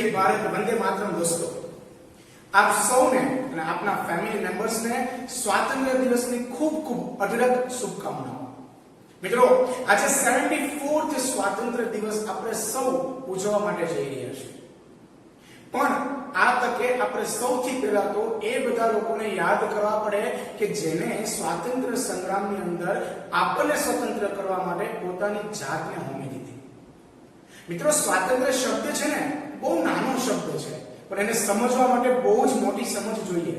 जय भारत वंदे मातरम। दोस्तों, आप સૌને અને આપના ફેમિલી મેમ્બર્સને સ્વાતંત્ર્ય દિવસની ખૂબ ખૂબ અઢળક શુભકામનાઓ। મિત્રો, આજે 74th સ્વાતંત્ર્ય દિવસ આપણે સૌ ઉજવવા માટે જઈ રહ્યા છીએ, પણ આ તકે આપણે સૌથી પહેલા તો એ બધા લોકોને યાદ કરવા પડે કે જેને સ્વાતંત્ર્ય સંગ્રામની અંદર આપણને સ્વતંત્ર કરવા માટે પોતાની જાતને હોમી દીધી। મિત્રો, સ્વાતંત્ર્ય શબ્દ છે ને બહુ નાનો શબ્દ છે, પણ એને સમજવા માટે બહુ જ મોટી સમજ જોઈએ।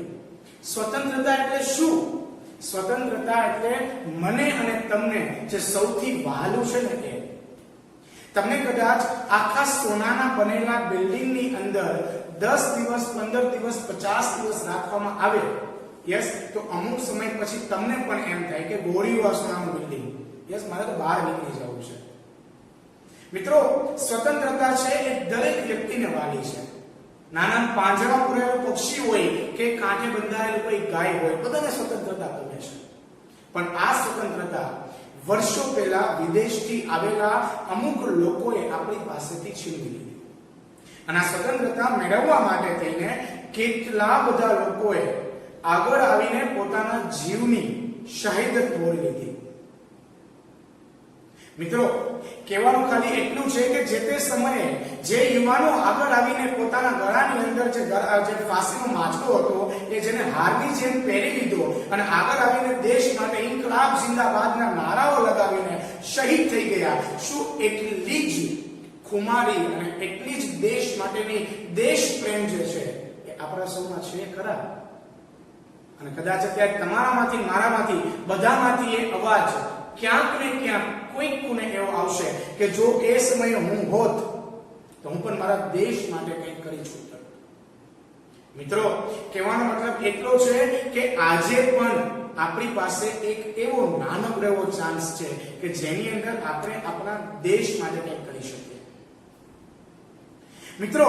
સ્વતંત્રતા એટલે શું? સ્વતંત્રતા એટલે મને અને તમને જે સૌથી વહાલું છે ને એ। તમને કદાચ આખા સોનાના બનેલા બિલ્ડિંગની અંદર 10 દિવસ, 15 દિવસ, 50 દિવસ રાખવામાં આવે, યસ, તો અમુક સમય પછી તમને પણ એમ થાય કે ગોળીઓ સોનાનું બિલ્ડિંગ, યસ, મારે તો બહાર નીકળી જવું છે। મિત્રો, સ્વતંત્રતા છે એ દરેક વ્યક્તિને વાલી છે। નાના પાંજરામાં પૂરેલું પક્ષી હોય કે કાંઠે બંધાયેલું કોઈ ગાય હોય, બધાને સ્વતંત્રતા ગમે છે, પણ આ સ્વતંત્રતા વર્ષો પહેલા વિદેશથી આવેલા અમુક લોકોએ આપણી પાસેથી છીનવી લીધી, અને આ સ્વતંત્રતા મેળવવા માટે થઈને કેટલા બધા લોકોએ આગળ આવીને પોતાના જીવની શહીદત બોલી લીધી। મિત્રો, કહેવાનું ખાલી એટલું છે કે જે તે સમયે જે યુવાનો આગળ આવીને પોતાના ગળાની અંદર જે ફાંસીનો માછલો હતો એ જેને હારની જેમ પહેરી લીધો અને આગળ આવીને દેશ માટે ઇન્કલાબ જિંદાબાદના નારાઓ લગાવીને શહીદ થઈ ગયા, શું એટલી જ ખુમારી અને એટલી જ દેશ માટેની દેશ પ્રેમ જે છે એ આપણા સૌમાં છે ખરા? અને કદાચ અત્યારે તમારામાંથી, મારામાંથી, બધામાંથી એ અવાજ ક્યાંક ને ક્યાંક કોઈક કોને એવો આવશે કે જો એ સમયે હું હોત તો હું પણ મારા દેશ માટે કંઈક કરી છૂટત। મિત્રો, કહેવાનો મતલબ એટલો છે કે આજે પણ આપણી પાસે એક એવો નાનકડો એવો ચાન્સ છે કે જેની અંદર આપણે આપણા દેશ માટે કંઈક કરી શકીએ। મિત્રો,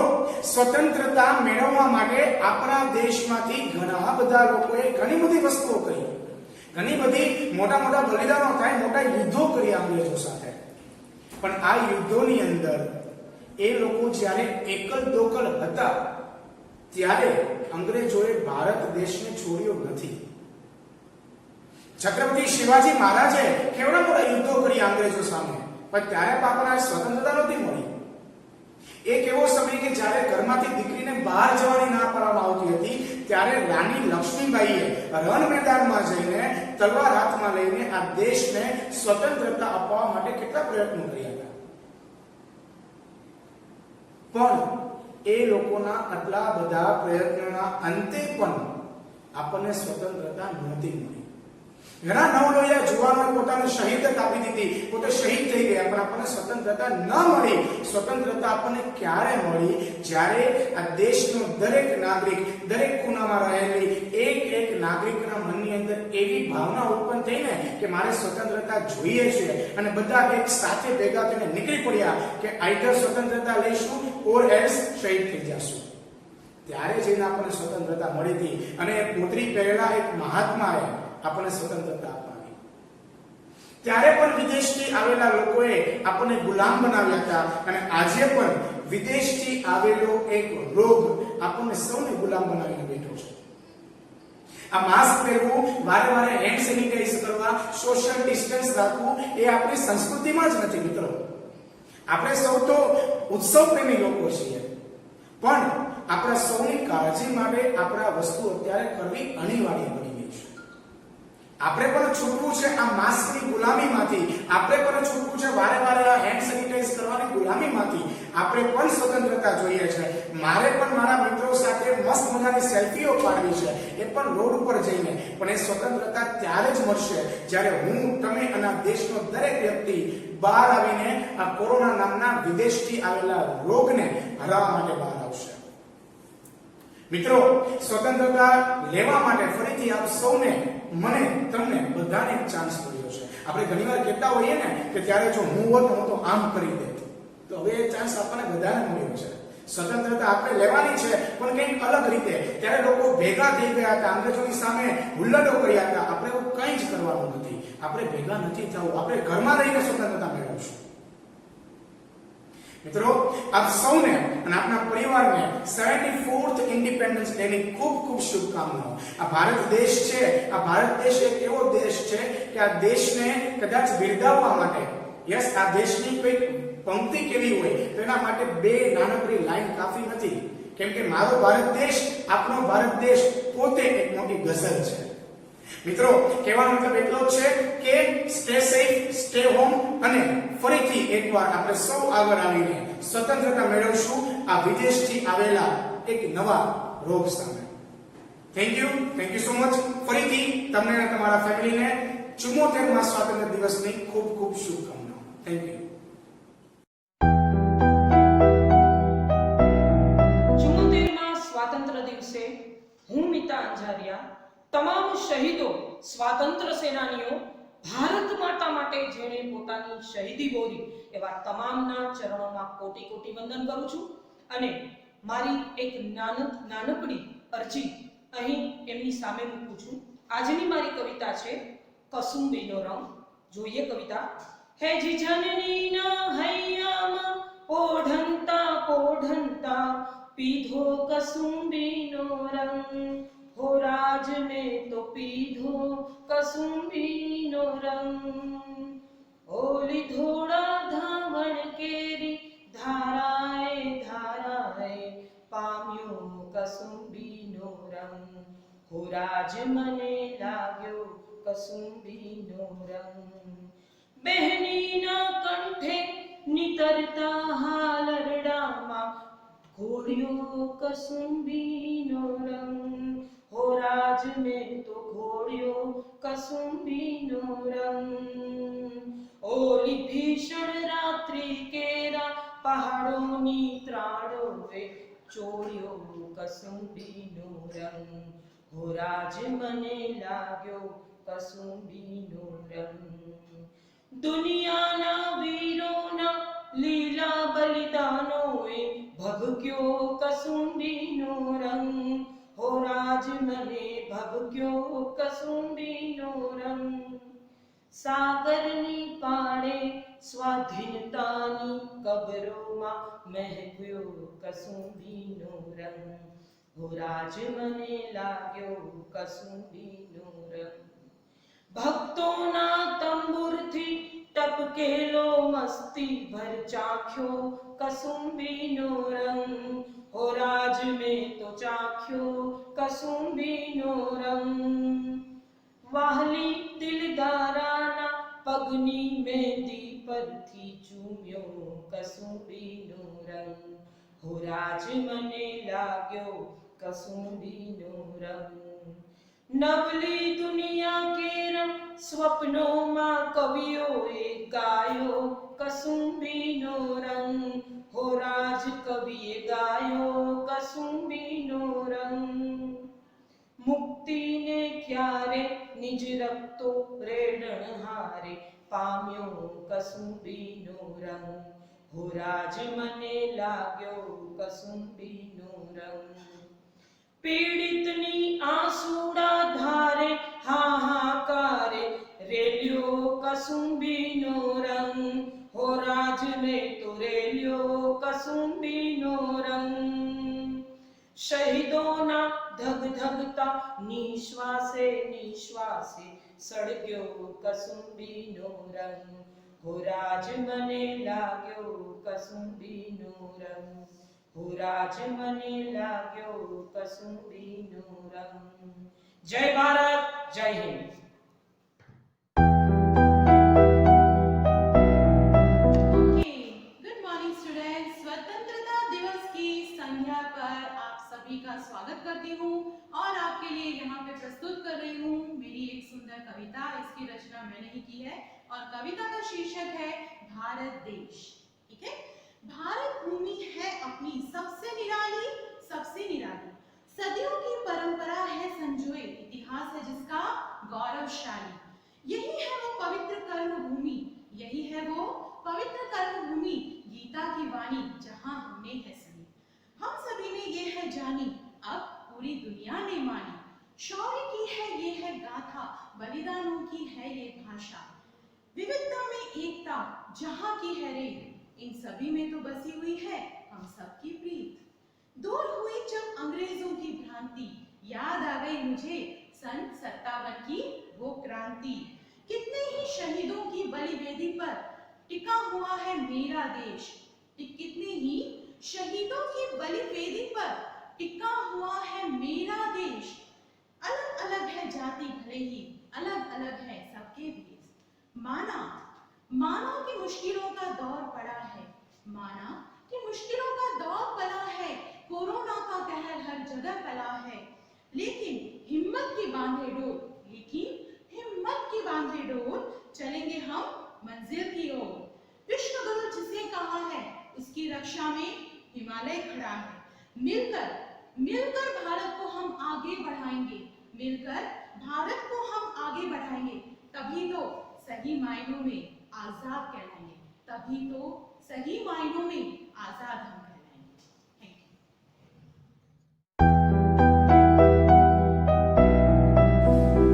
સ્વતંત્રતા મેળવવા માટે આપણા દેશમાંથી ઘણા બધા લોકોએ ઘણી બધી વસ્તુઓ કરી, ઘણી બધી મોટા મોટા બલિદાનો થાય, મોટા યુદ્ધો કર્યા અંગ્રેજો સાથે, પણ આ યુદ્ધોની અંદર એ લોકો જ્યારે એકલ દોકલ હતા ત્યારે અંગ્રેજોએ ભારત દેશને છોડ્યો નથી। છત્રપતિ શિવાજી મહારાજે કેવડા મોટા યુદ્ધો કર્યા અંગ્રેજો સામે, પણ ત્યારે આપણને સ્વતંત્રતા નહોતી મળી। એક એવો સમય કે જ્યારે ઘરમાંથી દીકરીને બહાર જવાની ના પાડવામાં આવતી હતી, ત્યારે રાણી લક્ષ્મીબાઈએ રણ મેદાનમાં જઈને તલવાર હાથમાં લઈને આ દેશને સ્વતંત્રતા અપાવવા માટે કેટલા પ્રયત્નો કર્યા હતા, પણ એ લોકોના આટલા બધા પ્રયત્નોના અંતે પણ આપણને સ્વતંત્રતા નહોતી મળી। ઘણા નવલોયા જુવાનોએ પોતાને શહીદત આપી દીધી, પોતે શહીદ થઈ ગયા, પણ આપણને સ્વતંત્રતા ન મળી। સ્વતંત્રતા આપણને ક્યારે મળી? જ્યારે આ દેશનો દરેક નાગરિક, દરેક ખૂણામાં રહેલી એક એક નાગરિકના મનની અંદર એવી ભાવના ઉત્પન્ન થઈને કે મારે સ્વતંત્રતા જોઈએ છે, અને બધા એક સાથે ભેગા થઈને નીકળી પડ્યા કે આઈધર સ્વતંત્રતા લઈશું ઓર એલ્સ શહીદ થઈ જશું। ત્યારે જઈને આપણને સ્વતંત્રતા મળી હતી, અને પોતરી પહેરેલા એક મહાત્માએ આપણને સ્વતંત્રતા અપાવી। ત્યારે પણ વિદેશથી આવેલા લોકોએ આપણને ગુલામ બનાવ્યા હતા, અને આજે પણ વિદેશથી આવેલો એક રોગ આપણને સૌને ગુલામ બનાવીને બેઠો છે। આ માસ્ક પહેરવું, વારે વારે હેન્ડ સેનિટાઈઝ કરવા, સોશિયલ ડિસ્ટન્સ રાખવું એ આપણી સંસ્કૃતિમાં જ નથી। મિત્રો, આપણે સૌ તો ઉત્સવ પ્રેમી લોકો છીએ, પણ આપણા સૌની કાળજી માટે આપણે આ વસ્તુ અત્યારે કરવી અનિવાર્ય બની ગઈ છે। આપણે પણ છૂટવું છે આ માસ્કની ગુલામીમાંથી, આપણે પણ છૂટવું છે વારે વારે આ હેન્ડ સેનિટાઈઝ કરવાની ગુલામીમાંથી। આપણે પણ સ્વતંત્રતા જોઈએ છે। મારે પણ મારા મિત્રો સાથે મસ્ત મજાની સેલ્ફીઓ પાડવી છે, એ પણ રોડ ઉપર જઈને, પણ એ સ્વતંત્રતા ત્યારે જ મળશે જ્યારે હું, તમે અને આ દેશનો દરેક વ્યક્તિ બહાર આવીને આ કોરોના નામના વિદેશથી આવેલા રોગને હરાવવા માટે બહાર આવશે। મિત્રો, સ્વતંત્રતા લેવા માટે ફરીથી આપ સૌને, મને, તમને બધાને એક ચાન્સ મળ્યો છે। આપણે ઘણીવાર કહેતા હોઈએ ને કે ત્યારે જો હું હોત હું તો આમ કરી દેત, તો હવે એ ચાન્સ આપણને બધાને મળ્યો છે। સ્વતંત્રતા આપણે લેવાની છે, પણ કંઈક અલગ રીતે। ત્યારે લોકો ભેગા થઈ ગયા હતા, અંગ્રેજોની સામે હુલ્લડો કર્યા હતા। આપણે એવું કંઈ જ કરવાનું નથી, આપણે ભેગા નથી થવું, આપણે ઘરમાં રહીને સ્વતંત્રતા મેળવશું। મિત્રો આપ સૌને અને આપના પરિવારને 74th ઇન્ડિપેન્ડન્સ ડે ની ખૂબ ખૂબ શુભકામનાઓ. આ ભારત દેશ છે, આ ભારત દેશ એક એવો દેશ છે કે આ દેશને કદાચ બિરદાવવા માટે, યસ, આ દેશની કોઈ પંક્તિ કેવી હોય તો એના માટે બે નાનકડી લાઈન કાફી નથી. કેમ કે મારો ભારત દેશ, આપણો ભારત દેશ પોતે એક મોટી ગઝલ છે. મિત્રો કહેવાનો મતલબ એટલો જ છે કે સ્ટે સેફ, સ્ટે હોમ અને ફરીથી એકવાર આપણે સૌ આગળ આવીને સ્વતંત્રતા મેળવશું આ વિદેશથી આવેલા એક નવા રોગ સામે. Thank you so much. ફરીથી તમને અને તમારા ફેમિલીને 74મા સ્વાતંત્ર્ય દિવસની ખૂબ ખૂબ શુભકામનાઓ. Thank you. 74મા સ્વાતંત્ર્ય દિવસે હું મિતા અંજારિયા તમામ શહીદો, સ્વાતંત્ર્ય સેનાનીઓ, ભારત માતા માટે જેણે પોતાની શહીદી બોરી એવા તમામના ચરણોમાં કોટી કોટી વંદન કરું છું. અને મારી એક નાનકડી અરજી અહીં એમની સામે મૂકું છું. આજની મારી કવિતા છે કસુંબીનો રંગ. જોઈએ કવિતા. હે જી જનનીના હૈયામાં પોઢંતા પોઢંતા પીધો કસુંબીનો રંગ, हो राज में तो पीधो कसुंबीनो रंग, ओली धोड़ा धावण केरी धाराए धाराए पाम्यो कसुंबीनो रंग, हो राज મને લાગ્યો કસુંબીનો રંગ. બહેનીના કંઠે નિતરતા હાલરડામાં ઘોડ્યો કસુંબીનો રંગ, हो राज में तो घोड़ियो कसुंबीनो रंग, ओली भीषण रात्रि केरा पहाड़ोनी ત્રાડોએ ચોર્યો કસુંબીનો રંગ, हो राज મને લાગ્યો કસુંબીનો રંગ. દુનિયાના વીરોના લીલા બલિદાનોએ ભભક્યો કસુંબીનો રંગ, हो राज મને ભભક્યો કસુંબીનો રંગ. સાગરની પાળે સ્વાધીનતાની કબરોમાં મહેક્યો કસુંબીનો રંગ, हो राज મને લાગ્યો કસુંબીનો રંગ. ભક્તોના તંબુરથી ટપકેલો મસ્તી ભર ચાખ્યો કસુંબીનો રંગ, हो राज में तो चाख्यो कसुंबीनो रंग. वाहली दिलदाराना पगनी मेहंदी परथी चूम्यो कसुंबीनो रंग, हो राज મને લાગ્યો कसुंबीनो रंग. नवली दुनिया केरा स्वप्नों कवियोए गायो कसुंबीनो रंग, हो राज कविए गायो कसुंबीनो रंग. मुक्ति ने क्यारे निज रक्तो प्रेरण हारे पाम्यो कसुंबीनो रंग, हो राज મને લાગ્યો कसुंबीनो रंग. पीड़ितनी आंसुड़ा धारे हाहाकारे रेलियो कसुंबीनो रंग, हो राज में तो रेलियो कसुंबीनो रंग. शहीदोना धग धगता निश्वासे निश्वासे सड़ग्यो कसुंबीनो रंग, हो राज મને લાગ્યો कसुंबीनो रंग, हो राज મને લાગ્યો कसुंबीनो रंग. जय भारत, जय हिंद. का स्वागत करती हूँ और आपके लिए यहाँ पे प्रस्तुत कर रही हूँ मेरी एक सुंदर कविता. इसकी रचना मैंने ही की है और कविता का शीर्षक है भारत देश. ठीक है. भारत भूमि है अपनी सबसे निराली सदियों की परंपरा है संजोए, इतिहास है जिसका गौरवशाली. यही है वो पवित्र कर्म भूमि, यही है वो पवित्र कर्म भूमि, गीता की वाणी जहाँ हमने है सनी. हम सभी ने ये है जानी, अब पूरी दुनिया ने मानी. शौर्य की है ये है गाथा, बलिदानों की है ये भाषा. विविधता में एकता जहाँ की है रे, इन सभी में तो बसी हुई है हम सबकी प्रीत। दूर हुई जब अंग्रेजों की भ्रांति, याद आ गई मुझे सन 57 की वो क्रांति। कितने ही शहीदों की बलिवेदी पर टिका हुआ है मेरा देश। कितने ही शहीदों की बलिवेदी पर टिका हुआ है मेरा देश। अलग अलग है जाति भले ही, अलग अलग है सबके भेष। माना माना कि मुश्किलों का दौर पड़ा है, माना कि मुश्किलों का दौर पड़ा है, कोरोना का कहर हर जगह फैला है, लेकिन हिम्मत की बांधे डोर, लेकिन हिम्मत की बांधे डोर, चलेंगे हम मंजिल की ओर। विश्व गुरु जिसे कहा है उसकी रक्षा में हिमालय खड़ा है। मिलकर मिलकर भारत को हम आगे बढ़ाएंगे, मिलकर भारत को हम आगे बढ़ाएंगे, तभी तो सही मायनों में आजाद कहलाएंगे, तभी तो सही मायनों में आजाद हम कहलाएंगे। Thank you.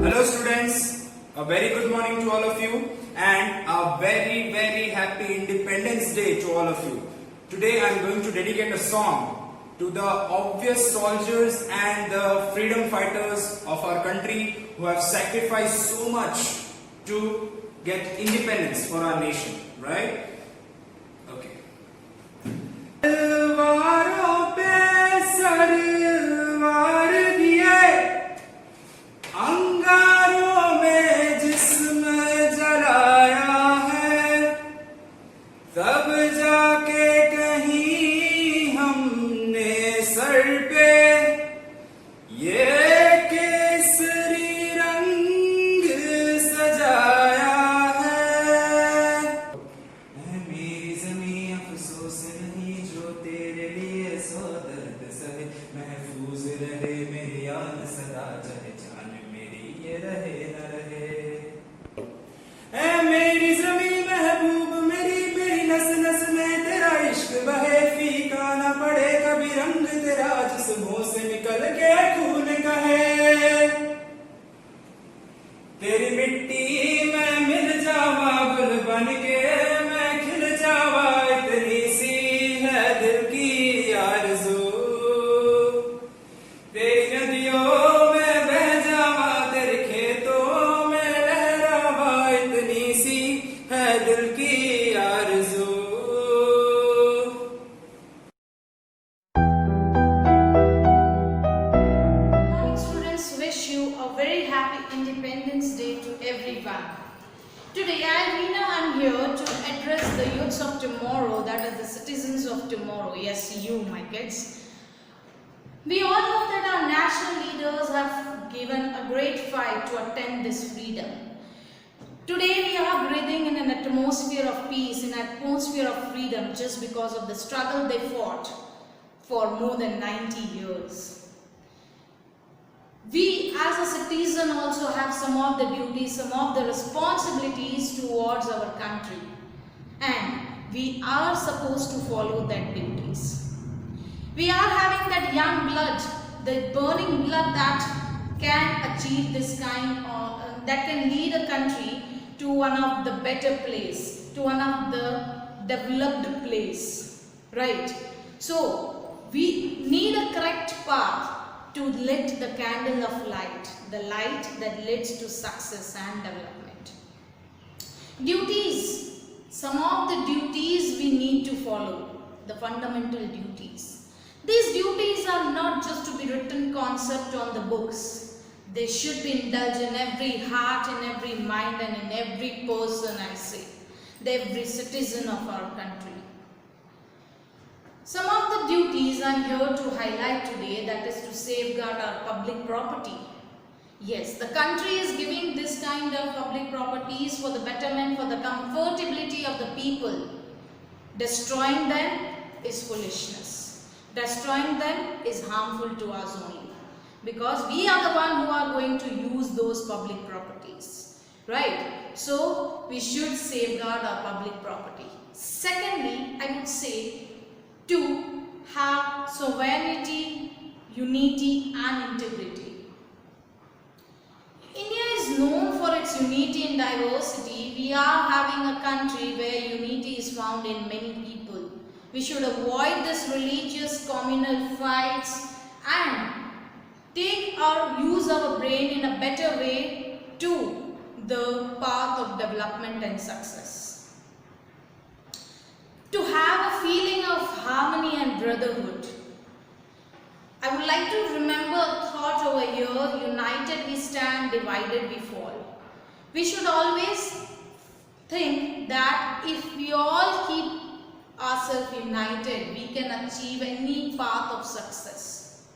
Hello students, a very good morning to all of you and a very happy Independence Day to all of you. Today I am going to dedicate a song to the obvious soldiers and the freedom fighters of our country who have sacrificed so much to get independence for our nation, right? Okay. तलवारों पे सरवार दिए, अंगारों में जिस्म जलाया है, तब जाके कहीं हमने सर पे ये केसरी रंग सजाया है। ऐ मेरी ज़मीं अफसोस नहीं जो तेरे लिए सौ दर्द सहे, महफूज रहे मेरी याद सदा, चाहे जान मेरी ये रहे न रहे। ऐ मेरी ज़मीं महबूब मेरी, मेरी नस नस में तेरा इश्क बहे, फीका न पड़े कभी रंग तेरा, जिस्मों से निकल के खून कहे। तेरी मिट्टी में मिल जावा गुल बन के, मैं खिल जावा, इतनी सी है दिल की आरज़ू। तेरी नदियों में बह जावा, तेरे खेतों में लहरावा, इतनी सी है दिल की आरज़ू। Morning students, wish you a very happy Independence Day to everyone. Today I, Veena, am here to address the youths of tomorrow, that is the citizens of tomorrow. Yes, you, my kids. We all know that our national leaders have given a great fight to attain this freedom. Today we are breathing in an atmosphere of peace, in an atmosphere of freedom, just because of the struggle they fought for more than 90 years. We as a citizen also have some of the duties, some of the responsibilities towards our country, and we are supposed to follow that duties. We are having that young blood, the burning blood that can achieve this kind of, that can lead a country to one of the better place, to one of the developed place, right? So we need a correct path to lit the candle of light, the light that leads to success and development. Duties, some of the duties we need to follow, the fundamental duties. These duties are not just to be written concept on the books. They should be indulged in every heart, in every mind, and in every person, I say, every citizen of our country. Some of the duties I am here to highlight today, that is to safeguard our public property. Yes, the country is giving this kind of public properties for the betterment, for the comfortability of the people. Destroying them is foolishness. Destroying them is harmful to us only, because we are the one who are going to use those public properties, right? So we should safeguard our public property. Secondly, I would say to have sovereignty, unity and integrity. India is known for its unity and diversity, we are having a country where unity is found in many people. We should avoid this religious communal fights and use our brain in a better way to the path of development and success. To have a feeling of harmony and brotherhood. I would like to remember a thought over here: united we stand, divided we fall. We should always think that if we all keep ourselves united, we can achieve any path of success.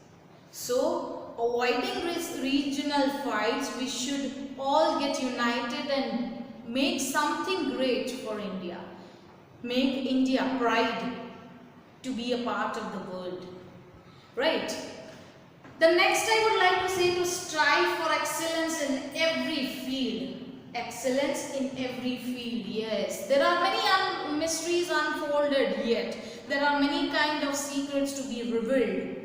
So, avoiding regional fights, we should all get united and make something great for India. Make India pride to be a part of the world. Right? The next I would like to say to strive for excellence in every field. Excellence in every field, yes. There are many mysteries unfolded yet. There are many kind of secrets to be revealed.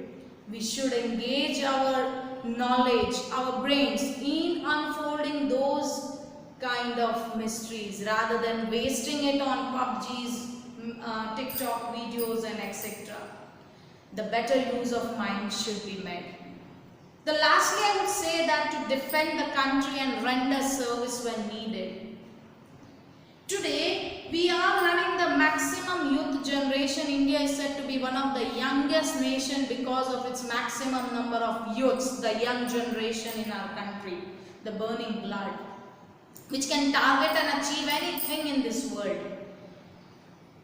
We should engage our knowledge, our brains in unfolding those kind of mysteries rather than wasting it on PUBGs, TikTok videos and etc. The better use of mind should be made. The lastly, I would say that to defend the country and render service when needed. Today, we are having the maximum youth generation. India is said to be one of the youngest nation because of its maximum number of youths, the young generation in our country, the burning blood, which can target and achieve anything in this world.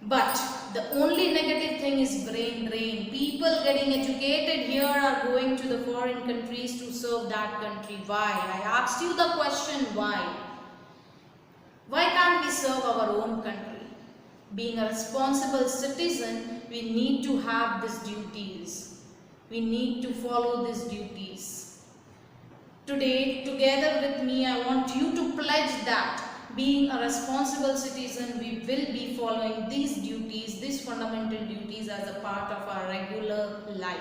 But the only negative thing is brain drain. People getting educated here are going to the foreign countries to serve that country. Why? I asked you the question, why? Why can't we serve our own country? Being a responsible citizen, we need to have these duties. We need to follow these duties. Today, together with me, I want you to pledge that being a responsible citizen, we will be following these duties, these fundamental duties as a part of our regular life.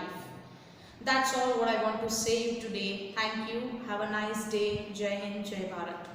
That's all what I want to say today. Thank you. Have a nice day. Jai Hind, Jai Bharat.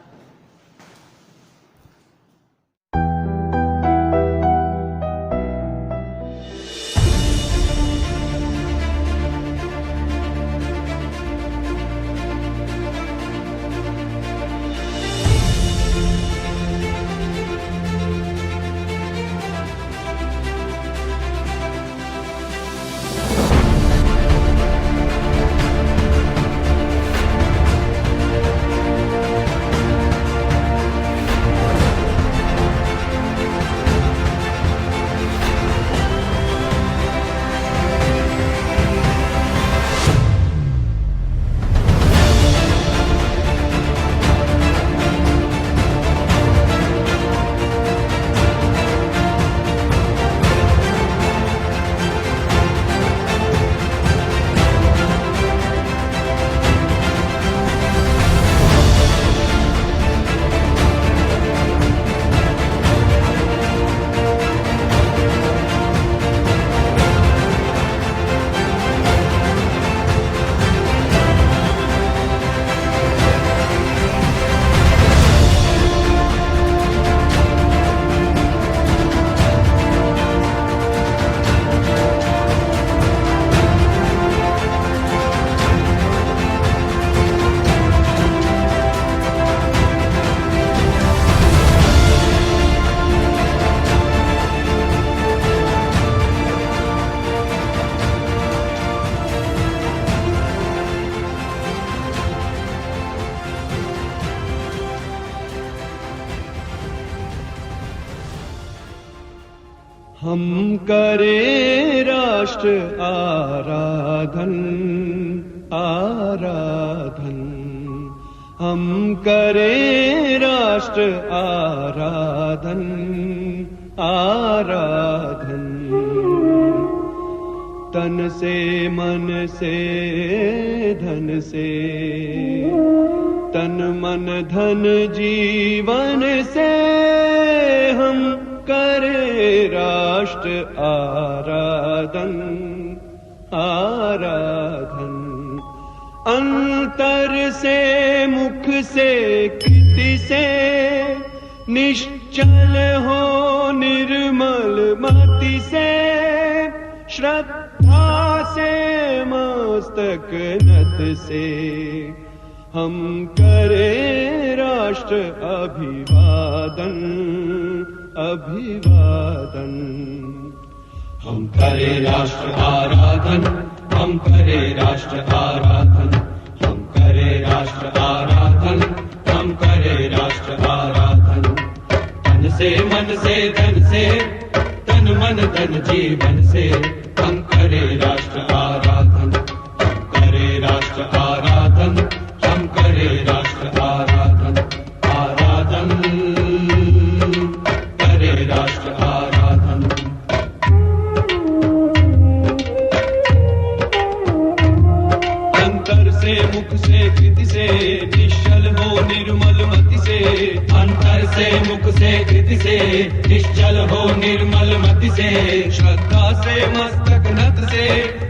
हम करें राष्ट्र आराधन आराधन, हम करें राष्ट्र आराधन आराधन, तन से मन से धन से, तन मन धन जीवन से हम करे राष्ट्र आराधन आराधन अंतर से मुख से कृति से निश्चल हो निर्मल मति से श्रद्धा से मस्तक नत से हम करें राष्ट्र अभिवादन अभिवादन। हम करें राष्ट्र आराधन, हम करें राष्ट्र आराधन, हम करें राष्ट्र आराधन, हम करें राष्ट्र आराधन। तन से मन से धन से, तन मन धन जीवन से हम करें राष्ट्र आराधन, हम करें राष्ट्र आराधन, हम करें राष्ट्र आराधन। आराधन करें राष्ट्र आराधन। अंतर से मुख से कृति से निश्चल हो निर्मल मति से। अंतर से मुख से कृति से निश्चल हो निर्मल मति से श्रद्धा से मस्तक नत से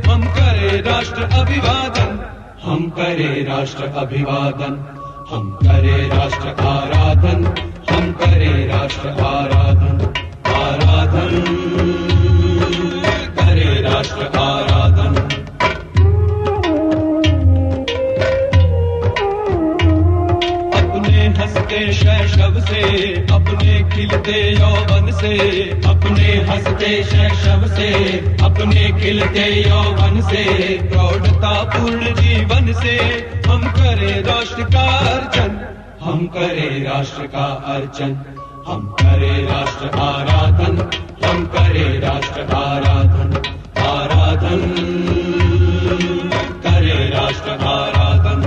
हम करें राष्ट्र अभिवादन, हम करें राष्ट्र अभिवादन, हम करें राष्ट्र आराधन, हम करें राष्ट्र आराधन। आराधन करें राष्ट्र आराधन। अपने हंसते शैशव से, अपने खिलते यौवन से, अपने हंसते शैशव से, अपने खिलते यौवन से प्रौढ़ता पूर्ण जीवन से हम करें राष्ट्र का अर्चन, हम करें राष्ट्र का अर्चन। हम करें राष्ट्र आराधन, हम करें राष्ट्र आराधन। आराधन करें राष्ट्र आराधन।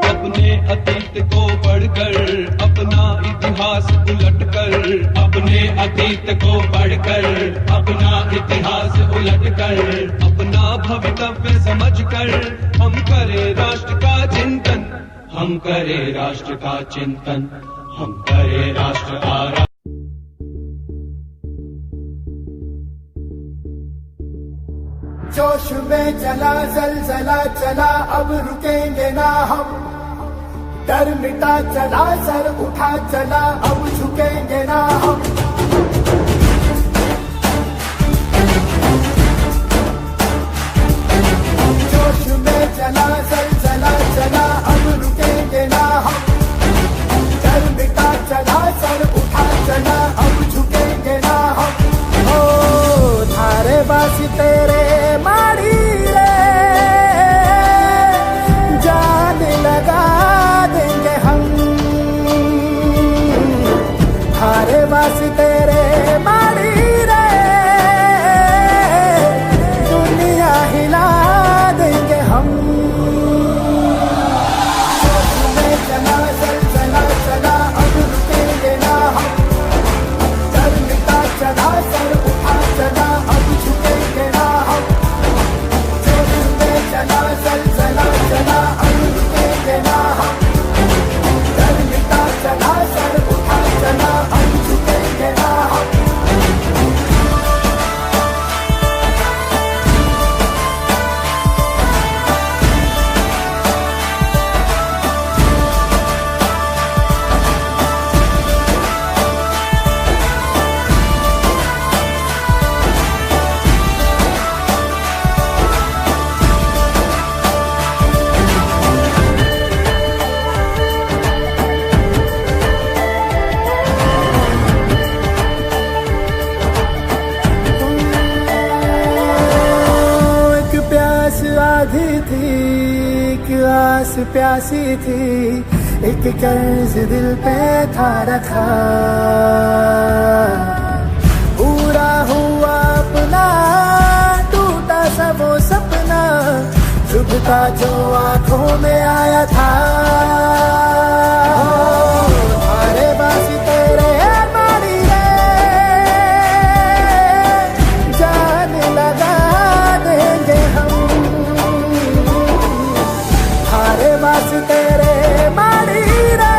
अपने अतीत को पढ़कर अपना इतिहास उलटकर, अपने अतीत को पढ़कर अपना इतिहास उलटकर अपना भवितव्य समझकर हम करें राष्ट्र का चिंतन, हम करें राष्ट्र का चिंतन, हम करें राष्ट्र आराधन। जोश में चला जलजला चला अब रुकेंगे ना हम, डर मिटा चला सर उठा चला अब झुकेंगे ना हम। जोश में चला जलजला चला अब रुकेंगे ना हम, डर मिटा चला सर उठा चला अब झुकेंगे ना हम। ओ धारे बासी तेरे मारी रे, जान लगा देंगे हम, धारे बासी तेरे मारी रे, दुनिया हिला देंगे हम। में चला चला चला अब रुकेंगे ना हम, डर मिटा चला सर उठा चला अब झुकेंगे ना हम। जोश में चला चला चला अब रुकेंगे ना हम, डर मिटा चला सर उठा चला अब झुकेंगे ना हम। आधी थी एक आस प्यासी थी, एक कर्ज दिल पे था रखा, पूरा हुआ अपना टूटा सा वो सपना, चुभता जो आंखों में आया था। अरे बासी तेरे मारी रे, जान लगा देंगे हम, हारे बास तेरे मारी रे,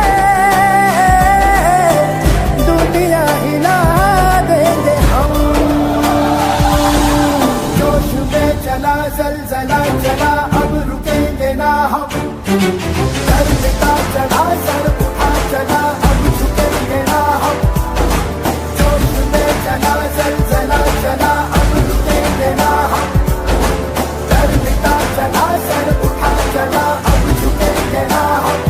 दुनिया हिला देंगे हम। सर मिटा चढ़ा सर उठा चला अब झुकेंगे ना हम जोश में चला जलजला चला अब रुकेंगे ना हम सर मिटा चढ़ा सर उठा चला अब झुकेंगे ना हम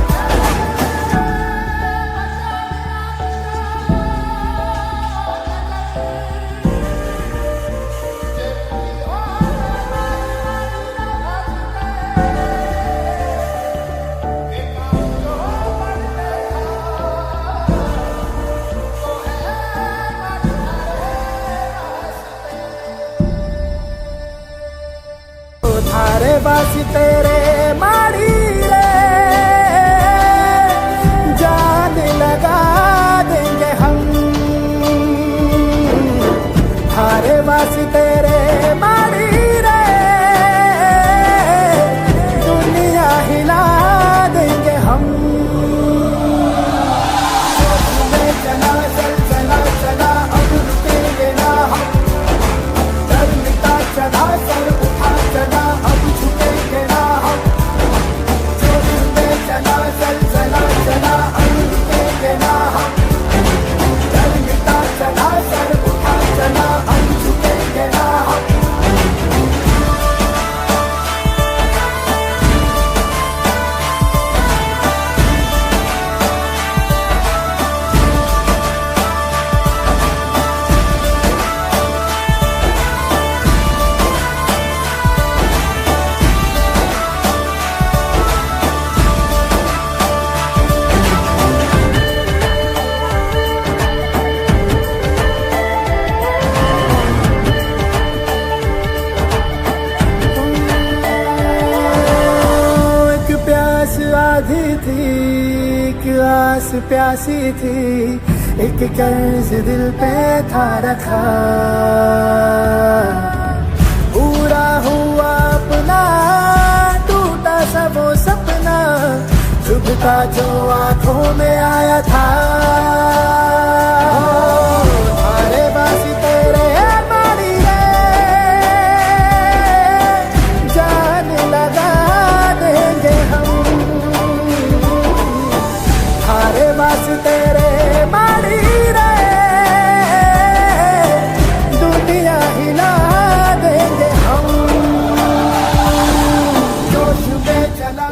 थारे बासी तेरे माड़ी रे जान लगा देंगे हम थारे बासी तेरे माड़ी रे दुनिया हिला देंगे हम जोश में चला चला चला अब रुकेंगे ना हम सर मिटा चढ़ा सर उठा चला अब झुकेंगे ना हम जोश में चला चला चला अब रुकेंगे ना हम सर मिटा चढ़ा सर उठा चला अब झुकेंगे ना हम एक प्यास आधी थी एक आस प्यासी थी एक कर्ज दिल पे था रखा पूरा हुआ अपना टूटा सा वो सपना चुभता जो आंखों में आया था थारे बासी तेरे मारी रे जान लगा देंगे हम थारे बासी तेरे मारी रे दुनिया हिला देंगे हम जोश में चला